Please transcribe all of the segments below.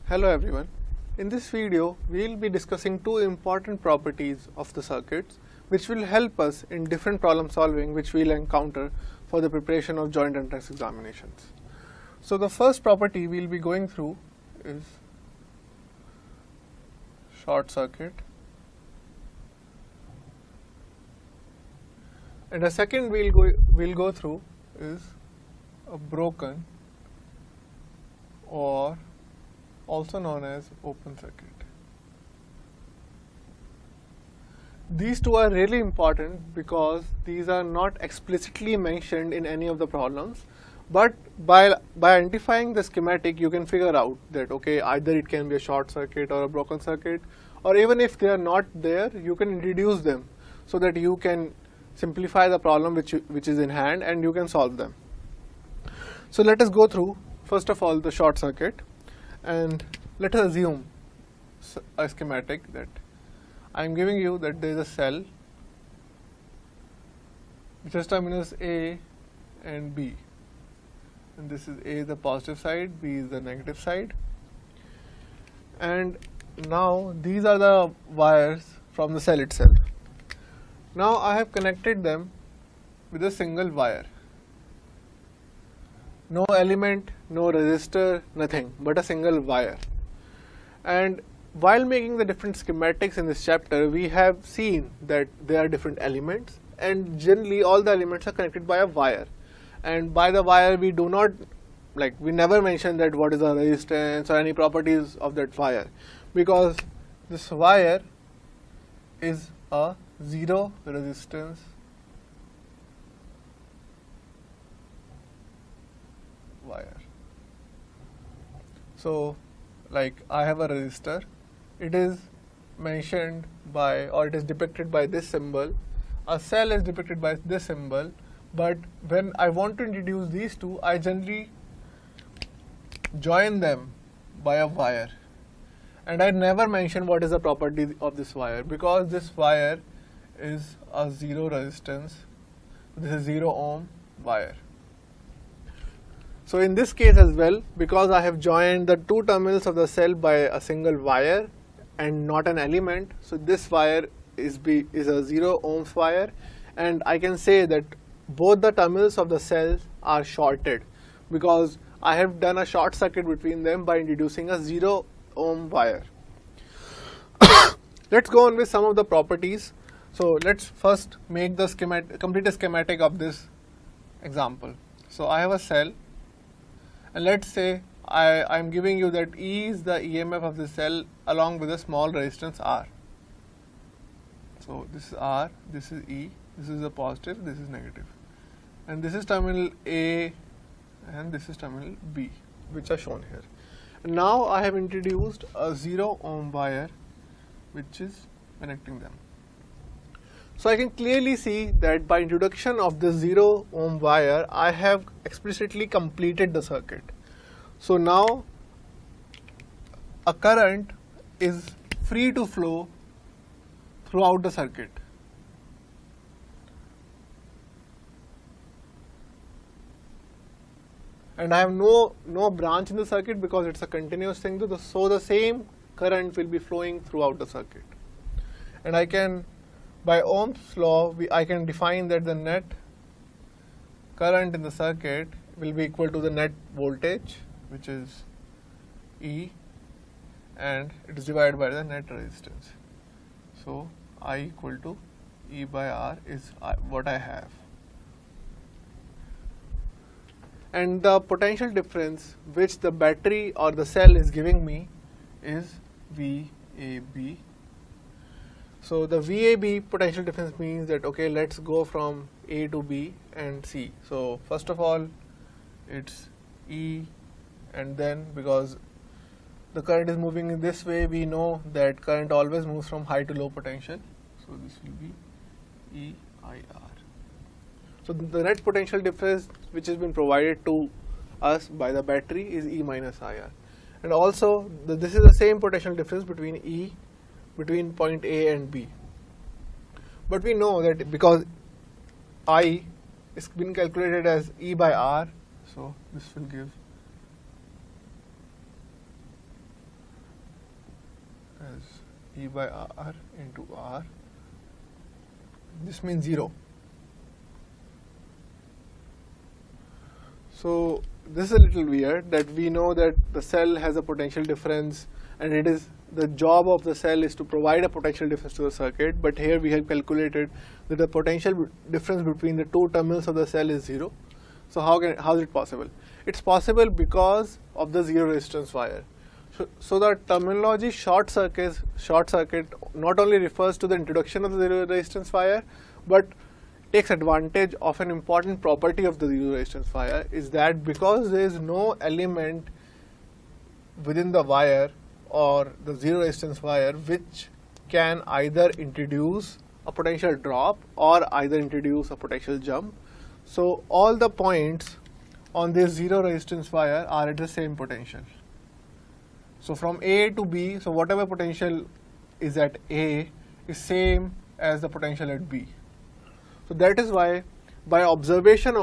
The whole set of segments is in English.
Hello everyone. In this video, we will be discussing two important properties of the circuits which will help us in different problem solving which we will encounter for the preparation of joint entrance examinations. So the first property we will be going through is short circuit, and the second we'll go through is a broken, or also known as open circuit. These two are really important because these are not explicitly mentioned in any of the problems, but by identifying the schematic you can figure out that okay, either it can be a short circuit or a broken circuit, or even if they are not there, you can introduce them so that you can simplify the problem which is in hand and you can solve them. So let us go through first of all the short circuit, and let us assume a schematic that I am giving you that there is a cell which has terminals A and B, and this is A is the positive side, B is the negative side, and now these are the wires from the cell itself. Now I have connected them with a single wire. No element, no resistor, nothing, but a single wire. And while making the different schematics in this chapter, we have seen that there are different elements, and generally all the elements are connected by a wire. And by the wire we do not, we never mention that what is the resistance or any properties of that wire, because this wire is a zero resistance wire. So I have a resistor, it is mentioned by, or it is depicted by this symbol. A cell is depicted by this symbol, but when I want to introduce these two, I generally join them by a wire, and I never mention what is the property of this wire, because this wire is a zero resistance. This is 0 ohm wire. So in this case as well, because I have joined the two terminals of the cell by a single wire and not an element, so this wire is a 0 ohms wire, and I can say that both the terminals of the cells are shorted because I have done a short circuit between them by introducing a 0 ohm wire. Let's go on with some of the properties. So let's first make the complete schematic of this example. So I have a cell, and let's say I am giving you that E is the EMF of the cell along with a small resistance R. So this is R, this is E, this is a positive, this is negative, and this is terminal A and this is terminal B, which are shown here. And now I have introduced a 0 ohm wire which is connecting them. So I can clearly see that by introduction of the 0 ohm wire, I have explicitly completed the circuit. So now a current is free to flow throughout the circuit. And I have no branch in the circuit because it's a continuous thing, so the same current will be flowing throughout the circuit. And I can, by Ohm's law, I can define that the net current in the circuit will be equal to the net voltage, which is E, and it is divided by the net resistance. So I equal to E by R is what I have. And the potential difference which the battery or the cell is giving me is VAB. So the VAB potential difference means that okay, let's go from A to B and C. So first of all, it's E, and then because the current is moving in this way, we know that current always moves from high to low potential. So this will be EIR. So the net potential difference which has been provided to us by the battery is E minus IR. And also this is the same potential difference between point A and B. But we know that because I is been calculated as E by R, so this will give E by R into R. This means 0. So this is a little weird that we know that the cell has a potential difference, and it is the job of the cell is to provide a potential difference to the circuit, but here we have calculated that the potential difference between the two terminals of the cell is 0. So how is it possible? It's possible because of the zero resistance wire. So the terminology short circuit not only refers to the introduction of the zero resistance wire, but takes advantage of an important property of the zero resistance wire, is that because there is no element within the wire or the zero resistance wire which can either introduce a potential drop or either introduce a potential jump. So all the points on this zero resistance wire are at the same potential. So from A to B, so whatever potential is at A is same as the potential at B. So that is why by observation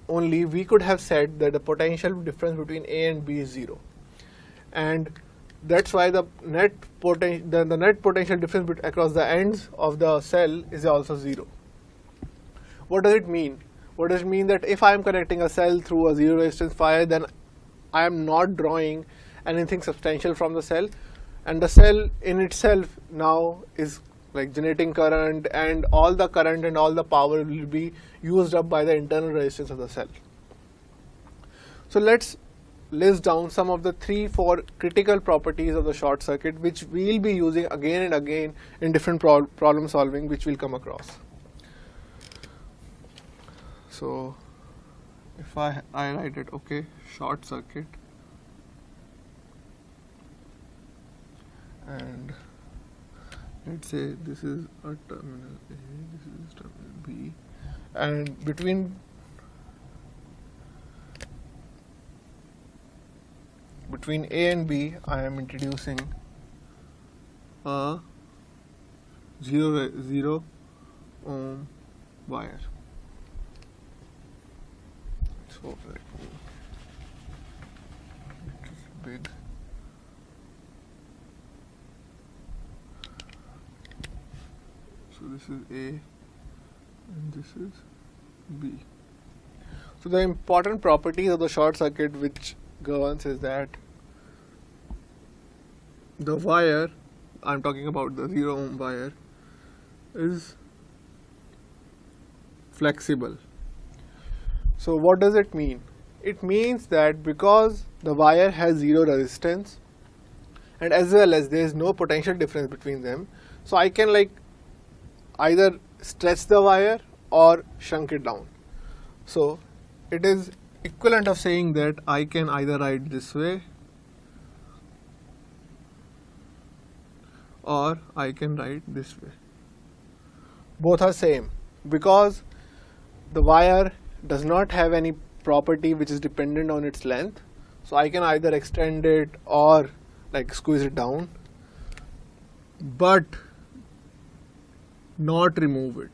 only we could have said that the potential difference between A and B is 0. And that's why the net potential difference across the ends of the cell is also 0. What does it mean? What does it mean? That if I am connecting a cell through a zero resistance wire, then I am not drawing anything substantial from the cell, and the cell in itself now is like generating current, and all the current and all the power will be used up by the internal resistance of the cell. So let's list down some of the 3-4 critical properties of the short circuit, which we will be using again and again in different problem solving which we'll come across. So if I write it, okay, short circuit, and let's say this is a terminal A, this is terminal B, and between A and B I am introducing a 0 ohm wire. So it's big. So this is A and this is B. So the important properties of the short circuit which governs is that the wire, I'm talking about the 0 ohm wire, is flexible. So what does it mean? It means that because the wire has zero resistance and as well as there is no potential difference between them, so I can like either stretch the wire or shrink it down. So it is equivalent of saying that I can either write this way or I can write this way. Both are same because the wire does not have any property which is dependent on its length. So I can either extend it or like squeeze it down, but not remove it.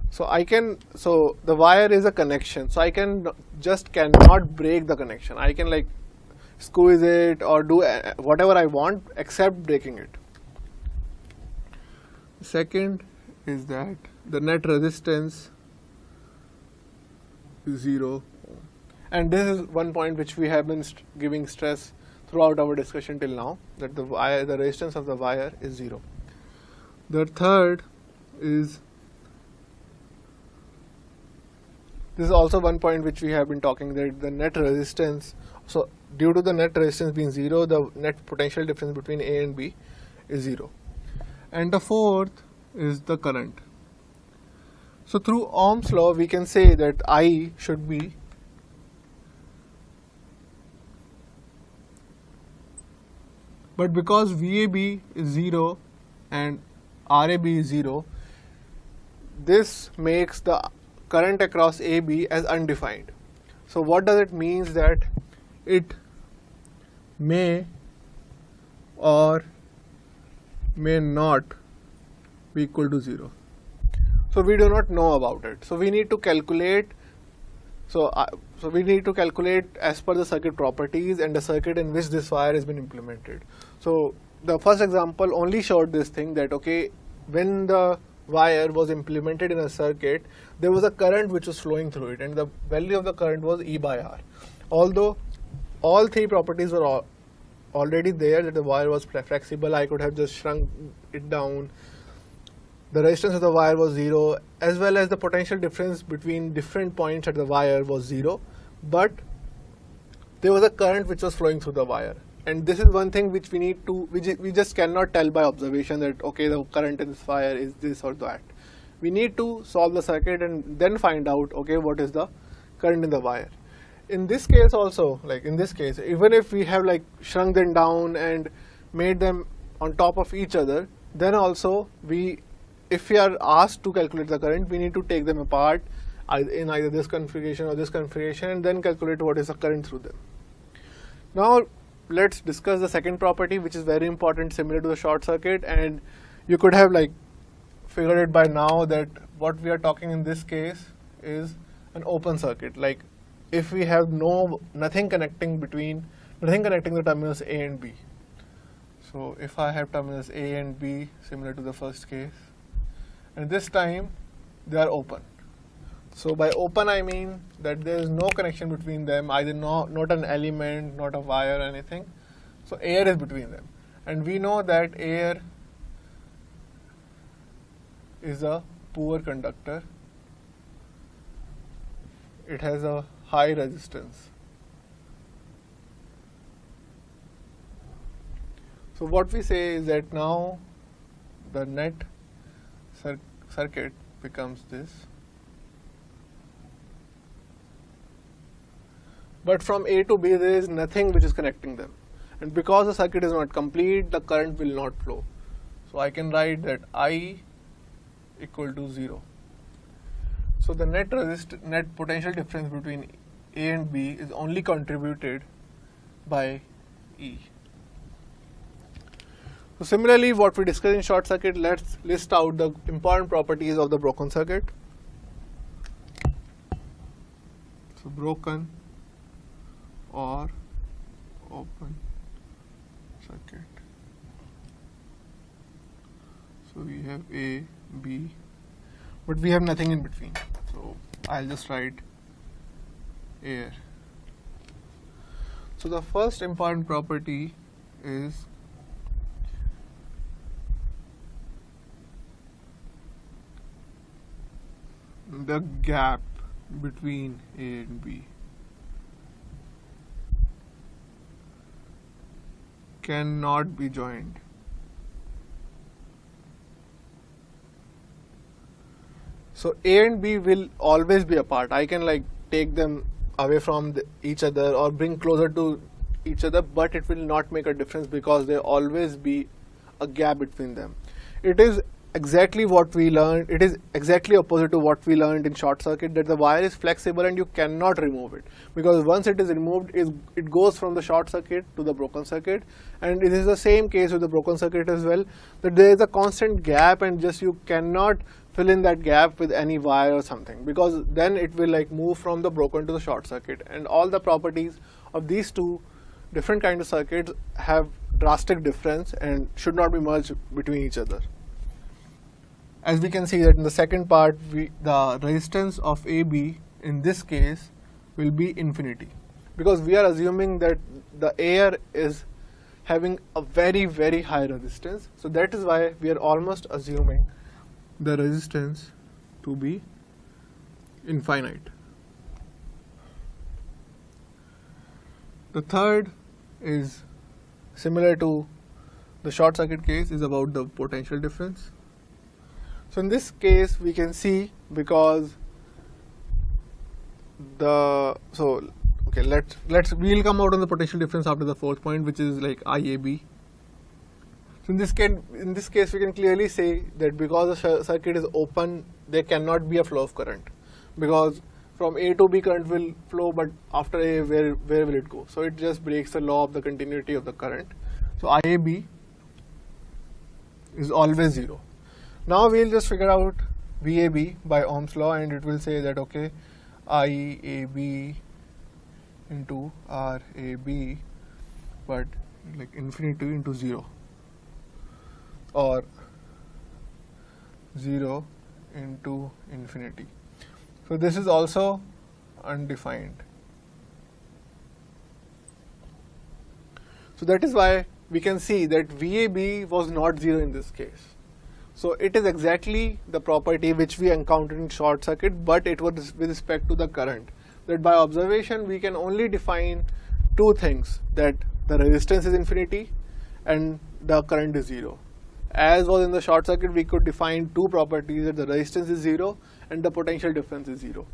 So the wire is a connection. So I cannot break the connection. I can like squeeze it or do whatever I want except breaking it. Second is that the net resistance is 0 ohm. And this is one point which we have been giving stress throughout our discussion till now, that the resistance of the wire is 0. The third is, this is also one point which we have been talking, that the net resistance, so due to the net resistance being 0, the net potential difference between A and B is 0. And the fourth is the current. So through Ohm's law we can say that I should be but because VAB is 0 and RAB is 0, this makes the current across AB as undefined. So what does it mean? That it may or may not be equal to 0. So we do not know about it. So we need to calculate So we need to calculate as per the circuit properties and the circuit in which this wire has been implemented. So the first example only showed this thing that okay, when the wire was implemented in a circuit, there was a current which was flowing through it, and the value of the current was E by R. Although all three properties were already there, that the wire was flexible, I could have just shrunk it down. The resistance of the wire was 0, as well as the potential difference between different points at the wire was 0, but there was a current which was flowing through the wire. And this is one thing which we need to, we just cannot tell by observation that okay, the current in this wire is this or that. We need to solve the circuit and then find out okay, what is the current in the wire. In this case also, like in this case, even if we have like shrunk them down and made them on top of each other, then also if we are asked to calculate the current, we need to take them apart in either this configuration or this configuration and then calculate what is the current through them. Now let's discuss the second property, which is very important, similar to the short circuit, and you could have like figured it by now that what we are talking in this case is an open circuit. Like if we have nothing connecting the terminals A and B. So if I have terminals A and B similar to the first case, and this time they are open. So by open I mean that there is no connection between them, either not an element, not a wire or anything. So air is between them, and we know that air is a poor conductor. It has a high resistance. So what we say is that now the net circuit becomes this. But from A to B there is nothing which is connecting them, and because the circuit is not complete, the current will not flow. So I can write that I equal to 0. So the net potential difference between A and B is only contributed by E. So similarly, what we discussed in short circuit, let's list out the important properties of the broken circuit. So broken or open circuit. So we have A, B, but we have nothing in between. So I'll just write air. So the first important property is the gap between A and B cannot be joined. So A and B will always be apart. I can like take them away from each other or bring closer to each other, but it will not make a difference because there always be a gap between them. It is exactly what we learned. It is exactly opposite to what we learned in short circuit, that the wire is flexible and you cannot remove it, because once it is removed, it goes from the short circuit to the broken circuit. And it is the same case with the broken circuit as well, that there is a constant gap and just you cannot fill in that gap with any wire or something, because then it will like move from the broken to the short circuit. And all the properties of these two different kinds of circuits have drastic difference and should not be merged between each other. As we can see that in the second part, the resistance of AB in this case will be infinity, because we are assuming that the air is having a very, very high resistance. So that is why we are almost assuming the resistance to be infinite. The third is similar to the short circuit case, is about the potential difference. So in this case we can see, because we'll come out on the potential difference after the fourth point, which is like IAB. So in this case we can clearly say that because the circuit is open, there cannot be a flow of current, because from A to B current will flow, but after A where will it go? So it just breaks the law of the continuity of the current. So IAB is always 0. Now we'll just figure out VAB by Ohm's law, and it will say that okay, IAB into RAB, but like infinity into 0, or 0 into infinity. So this is also undefined. So that is why we can see that VAB was not 0 in this case. So it is exactly the property which we encountered in short circuit, but it was with respect to the current. That by observation we can only define two things, that the resistance is infinity and the current is 0. As was in the short circuit, we could define two properties, that the resistance is 0 and the potential difference is 0.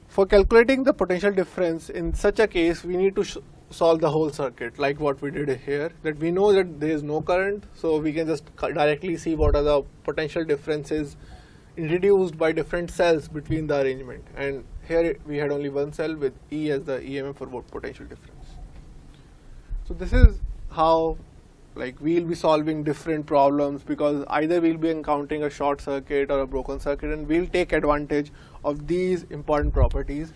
For calculating the potential difference in such a case, we need to solve the whole circuit like what we did here, that we know that there is no current, so we can just directly see what are the potential differences introduced by different cells between the arrangement. And here we had only one cell with E as the EMF for potential difference. So this is how we'll be solving different problems, because either we'll be encountering a short circuit or a broken circuit, and we'll take advantage of these important properties.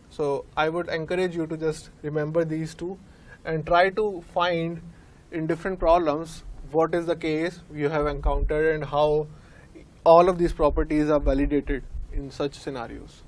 So I would encourage you to just remember these two and try to find in different problems what is the case you have encountered and how all of these properties are validated in such scenarios.